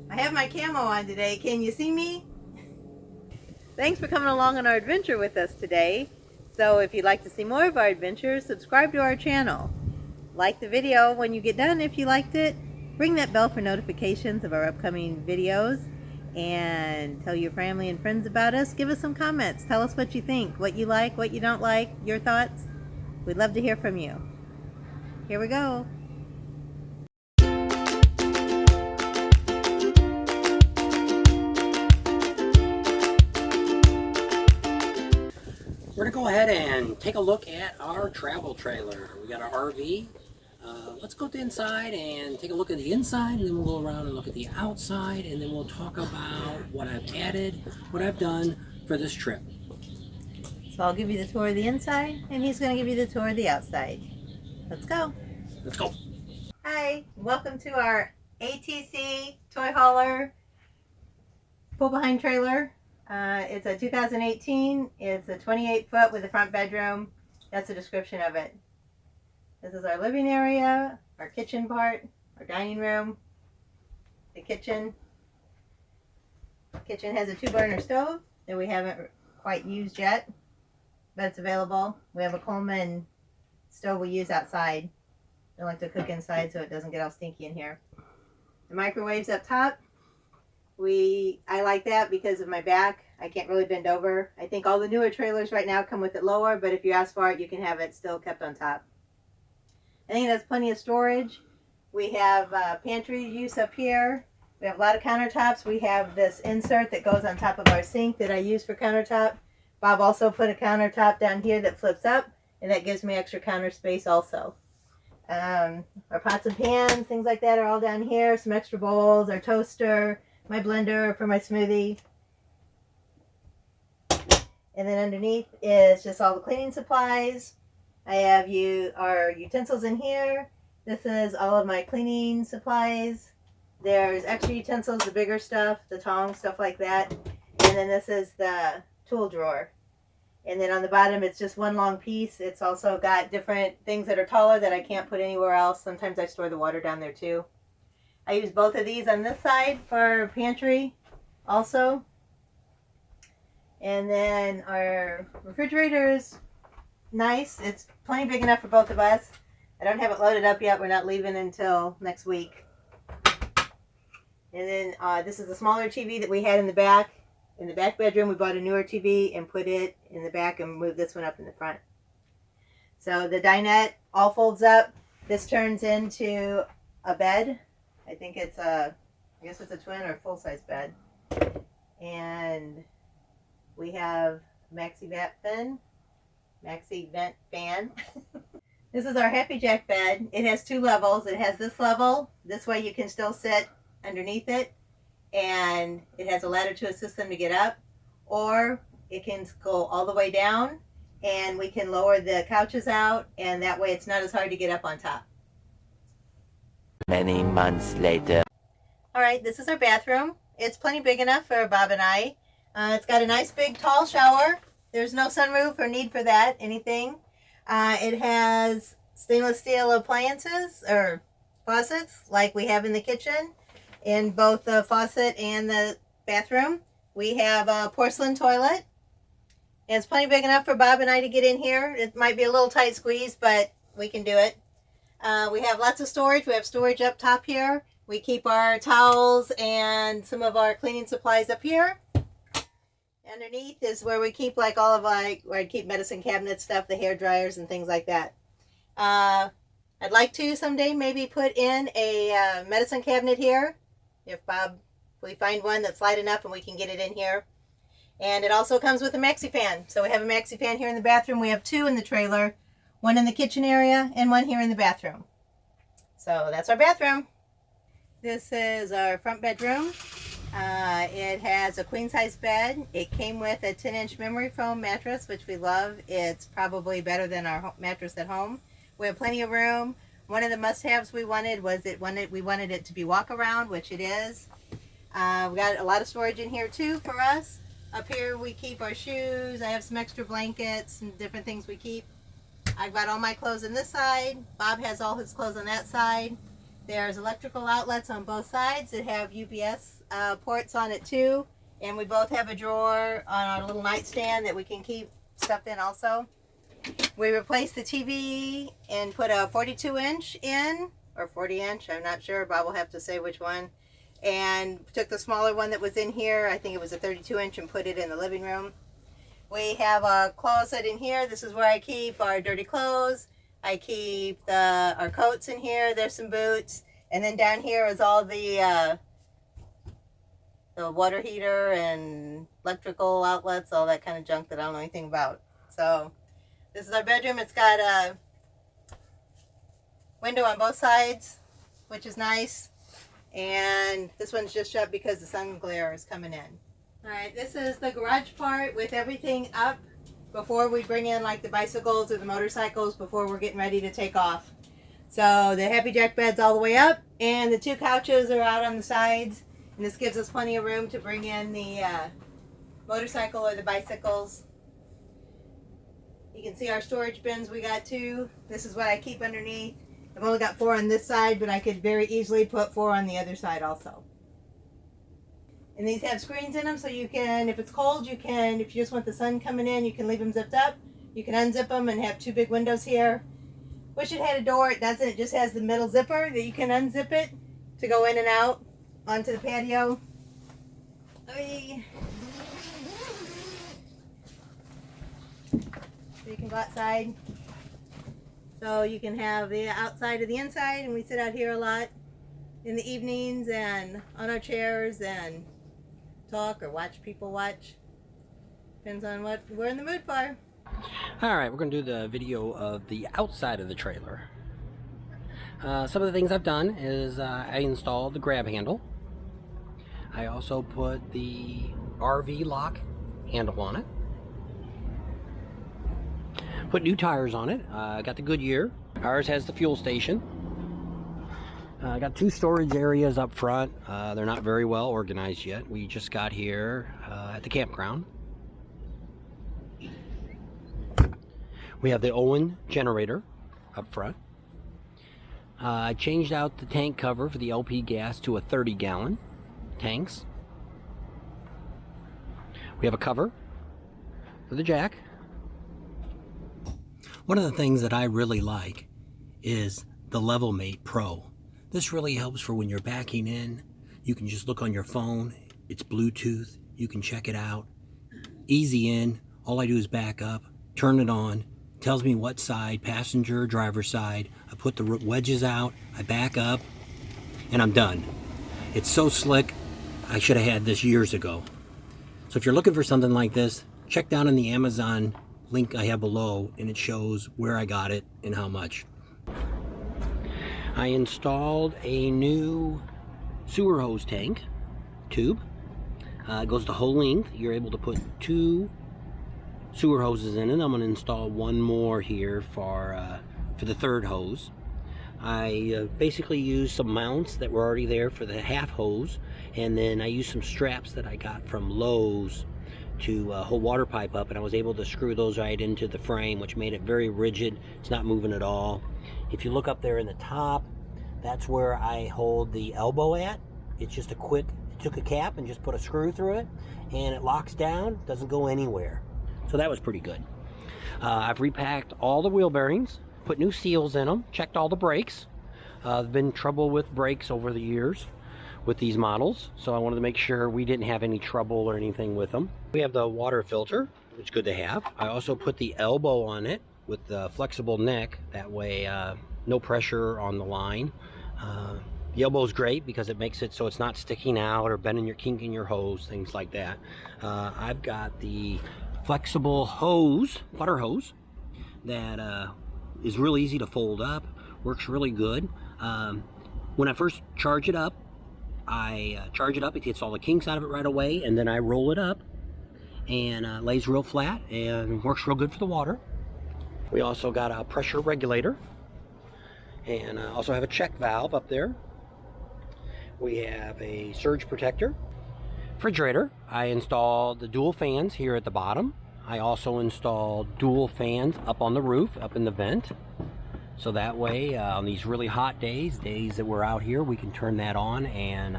I have my camo on today. Can you see me? Thanks for coming along on our adventure with us today. So if you'd like to see more of our adventures, subscribe to our channel. Like the video when you get done if you liked it. Ring that bell for notifications of our upcoming videos. And tell your family and friends about us. Give us some comments. Tell us what you think, what you like, what you don't like, your thoughts. We'd love to hear from you. Here we go. We're going to go ahead and take a look at our travel trailer. We got our RV. Let's go to the inside and take a look at the inside, and then we'll go around and look at the outside, and then we'll talk about what I've added, what I've done for this trip. So I'll give you the tour of the inside, and he's going to give you the tour of the outside. Let's go. Let's go. Hi, welcome to our Atc Toyhauler pull-behind trailer. It's a 2018. It's a 28-foot with a front bedroom. That's the description of it. This is our living area, our kitchen part, our dining room, the kitchen. The kitchen has a 2-burner stove that we haven't quite used yet, but it's available. We have a Coleman stove we use outside. I like to cook inside so it doesn't get all stinky in here. The microwave's up top. I like that because of my back. I can't really bend over. I think all the newer trailers right now come with it lower, but if you ask for it, you can have it still kept on top. I think that's plenty of storage. We have pantry use up here. We have a lot of countertops. We have this insert that goes on top of our sink that I use for countertop. Bob also put a countertop down here that flips up, and that gives me extra counter space also. Our pots and pans, things like that are all down here. Some extra bowls, our toaster, my blender for my smoothie. And then underneath is just all the cleaning supplies. I have our utensils in here. This is all of my cleaning supplies. There's extra utensils, the bigger stuff, the tongs, stuff like that. And then this is the tool drawer. And then on the bottom, it's just one long piece. It's also got different things that are taller that I can't put anywhere else. Sometimes I store the water down there too. I use both of these on this side for pantry also. And then our refrigerator is nice. It's plenty big enough for both of us. I don't have it loaded up yet. We're not leaving until next week. And then this is the smaller TV that we had in the back. In the back bedroom, we bought a newer TV and put it in the back and moved this one up in the front. So the dinette all folds up. This turns into a bed. I guess it's a twin or full-size bed. And we have maxi vent fan. This is our Happy Jack bed. It has 2 levels. It has this level. This way you can still sit underneath it. And it has a ladder to assist them to get up. Or it can go all the way down. And we can lower the couches out. And that way it's not as hard to get up on top. Many months later. Alright, this is our bathroom. It's plenty big enough for Bob and I. It's got a nice big tall shower. There's no sunroof or need for that, anything. It has stainless steel appliances or faucets like we have in the kitchen, in both the faucet and the bathroom. We have a porcelain toilet. It's plenty big enough for Bob and I to get in here. It might be a little tight squeeze, but we can do it. We have lots of storage. We have storage up top here. We keep our towels and some of our cleaning supplies up here. Underneath is where we keep like all of where I keep medicine cabinet stuff, the hair dryers and things like that. I'd like to someday maybe put in a medicine cabinet here. If we find one that's light enough and we can get it in here. And it also comes with a maxi fan. So we have a maxi fan here in the bathroom. We have 2 in the trailer. One in the kitchen area and one here in the bathroom. So that's our bathroom. This is our front bedroom. It has a queen size bed. It came with a 10-inch memory foam mattress, which we love. It's probably better than our mattress at home. We have plenty of room. One of the must-haves we wanted was we wanted it to be walk around, which it is. We got a lot of storage in here too for us. Up here we keep our shoes. I have some extra blankets and different things we keep. I've got all my clothes on this side. Bob has all his clothes on that side. There's electrical outlets on both sides that have UPS ports on it too. And we both have a drawer on our little nightstand that we can keep stuff in also. We replaced the TV and put a 42-inch in, or 40-inch, I'm not sure, Bob will have to say which one. And took the smaller one that was in here, I think it was a 32-inch, and put it in the living room. We have a closet in here. This is where I keep our dirty clothes. I keep our coats in here. There's some boots. And then down here is all the water heater and electrical outlets, all that kind of junk that I don't know anything about. So this is our bedroom. It's got a window on both sides, which is nice. And this one's just shut because the sun glare is coming in. All right, this is the garage part with everything up before we bring in like the bicycles or the motorcycles before we're getting ready to take off. So the Happy Jack bed's all the way up and the 2 couches are out on the sides. And this gives us plenty of room to bring in the motorcycle or the bicycles. You can see our storage bins we got 2. This is what I keep underneath. I've only got 4 on this side, but I could very easily put 4 on the other side also. And these have screens in them, so you can, if it's cold, you can, if you just want the sun coming in, you can leave them zipped up. You can unzip them and have 2 big windows here. Wish it had a door. It doesn't. It just has the middle zipper that you can unzip it to go in and out onto the patio. So you can go outside. So you can have the outside of the inside, and we sit out here a lot in the evenings and on our chairs and talk or watch people watch. Depends on what we're in the mood for. Alright, we're going to do the video of the outside of the trailer. Some of the things I've done is I installed the grab handle. I also put the RV lock handle on it. Put new tires on it. Got the Goodyear. Ours has the fuel station. Got 2 storage areas up front. They're not very well organized yet. We just got here at the campground. We have the Owen generator up front. I changed out the tank cover for the LP gas to a 30-gallon tanks. We have a cover for the jack. One of the things that I really like is the LevelMate Pro. This really helps for when you're backing in. You can just look on your phone. It's Bluetooth. You can check it out. Easy in. All I do is back up, turn it on. Tells me what side, passenger, driver side. I put the wedges out, I back up, and I'm done. It's so slick. I should have had this years ago. So if you're looking for something like this, check down in the Amazon link I have below, and it shows where I got it and how much. I installed a new sewer hose tank tube. It goes the whole length. You're able to put 2 sewer hoses in it. I'm going to install 1 more here for the 3rd hose. I basically used some mounts that were already there for the half hose, and then I used some straps that I got from Lowe's to hold water pipe up, and I was able to screw those right into the frame, which made it very rigid. It's not moving at all. If you look up there in the top, that's where I hold the elbow at. It's just a quick, took a cap and just put a screw through it, and it locks down, doesn't go anywhere. So that was pretty good. I've repacked all the wheel bearings, put new seals in them, checked all the brakes. There's been trouble with brakes over the years with these models, so I wanted to make sure we didn't have any trouble or anything with them. We have the water filter, which is good to have. I also put the elbow on it with the flexible neck, that way no pressure on the line. The elbow is great because it makes it so it's not sticking out or kinking your hose, things like that. I've got the flexible hose, putter hose, that is real easy to fold up, works really good. When I first charge it up, it gets all the kinks out of it right away, and then I roll it up, and lays real flat and works real good for the water. We also got a pressure regulator, and also have a check valve up there. We have a surge protector. Refrigerator. I installed the dual fans here at the bottom. I also installed dual fans up on the roof, up in the vent. So that way, on these really hot days that we're out here, we can turn that on and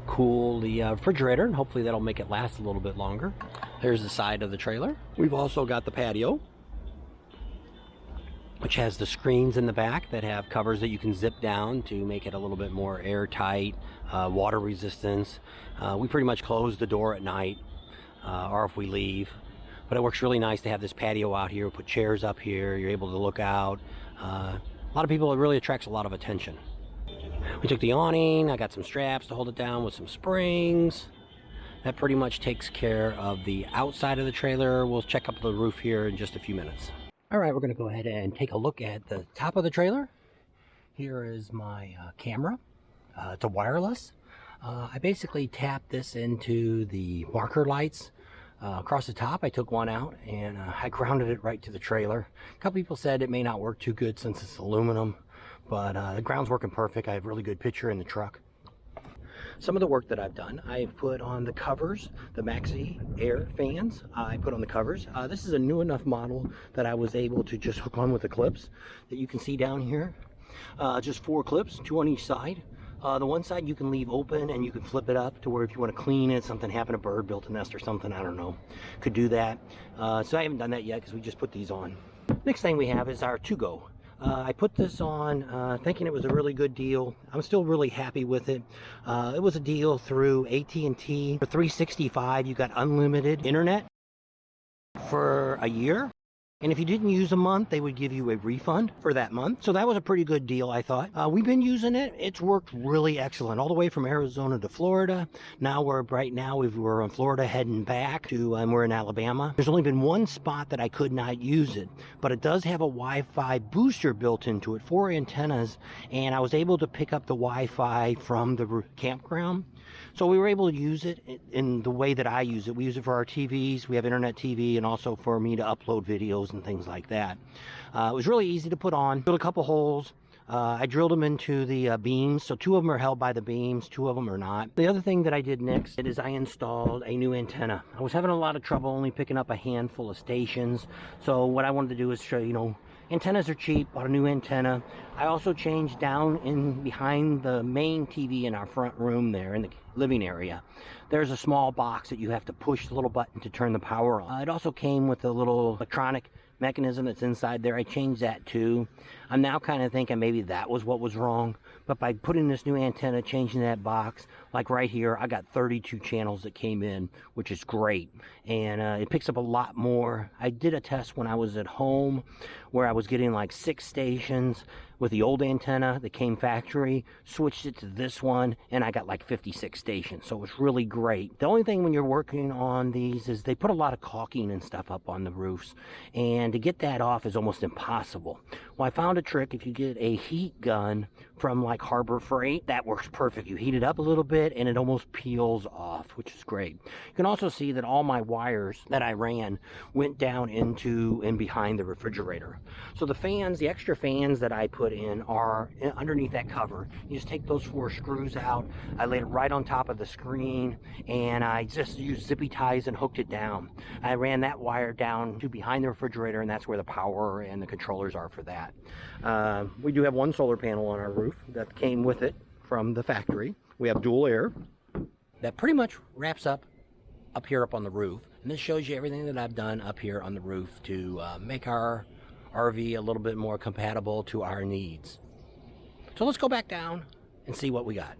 cool the refrigerator, and hopefully that'll make it last a little bit longer. There's the side of the trailer. We've also got the patio, which has the screens in the back that have covers that you can zip down to make it a little bit more airtight, water resistance. We pretty much close the door at night, or if we leave. But it works really nice to have this patio out here. Put chairs up here. You're able to look out. A lot of people, it really attracts a lot of attention. We took the awning. I got some straps to hold it down with some springs. That pretty much takes care of the outside of the trailer. We'll check up the roof here in just a few minutes. All right, we're going to go ahead and take a look at the top of the trailer. Here is my camera. It's a wireless. I basically tapped this into the marker lights across the top. I took one out and I grounded it right to the trailer. A couple people said it may not work too good since it's aluminum, but the ground's working perfect. I have really good picture in the truck. Some of the work that I've done, I've put on the covers, the Maxi Air fans. I put on the covers. This is a new enough model that I was able to just hook on with the clips that you can see down here. Just 4 clips, 2 on each side. The one side you can leave open and you can flip it up to where if you want to clean it, something happened, a bird built a nest or something, I don't know, could do that. So I haven't done that yet because we just put these on. Next thing we have is our to-go. I put this on thinking it was a really good deal. I'm still really happy with it. It was a deal through AT&T. For $365, you got unlimited internet for a year. And if you didn't use a month, they would give you a refund for that month. So that was a pretty good deal, I thought. We've been using it. It's worked really excellent, all the way from Arizona to Florida. Now we're in Florida heading back to, we're in Alabama. There's only been one spot that I could not use it, but it does have a Wi-Fi booster built into it, 4 antennas, and I was able to pick up the Wi-Fi from the campground. So we were able to use it in the way that I use it. We use it for our TVs. We have internet TV, and also for me to upload videos and things like that. It was really easy to put on. Drilled a couple holes. I drilled them into the beams, so 2 of them are held by the beams, 2 of them are not. The other thing that I did next is I installed a new antenna. I was having a lot of trouble only picking up a handful of stations, so what I wanted to do is show, antennas are cheap, bought a new antenna. I also changed down in behind the main TV in our front room there in the living area. There's a small box that you have to push the little button to turn the power on. It also came with a little electronic mechanism that's inside there. I changed that too. I'm now kind of thinking maybe that was what was wrong, but by putting this new antenna, changing that box, like right here, I got 32 channels that came in, which is great, and it picks up a lot more. I did a test when I was at home where I was getting like 6 stations with the old antenna that came factory, switched it to this one, and I got like 56 stations, so it was really great. The only thing when you're working on these is they put a lot of caulking and stuff up on the roofs, and to get that off is almost impossible. Well, I found a trick. If you get a heat gun from like Harbor Freight, that works perfect. You heat it up a little bit and it almost peels off, which is great. You can also see that all my wires that I ran went down into and behind the refrigerator. So the fans, the extra fans that I put in are underneath that cover. You just take those 4 screws out. I laid it right on top of the screen, and I just used zippy ties and hooked it down. I ran that wire down to behind the refrigerator, and that's where the power and the controllers are for that. We do have 1 solar panel on our roof that came with it from the factory. We have dual air. That pretty much wraps up here up on the roof. And this shows you everything that I've done up here on the roof to make our RV a little bit more compatible to our needs. So let's go back down and see what we got.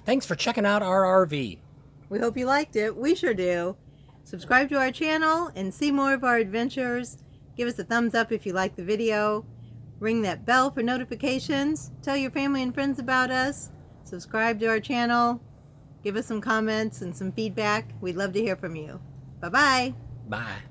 Thanks for checking out our RV. We hope you liked it. We sure do. Subscribe to our channel and see more of our adventures. Give us a thumbs up if you like the video. Ring that bell for notifications. Tell your family and friends about us. Subscribe to our channel. Give us some comments and some feedback. We'd love to hear from you. Bye-bye. Bye.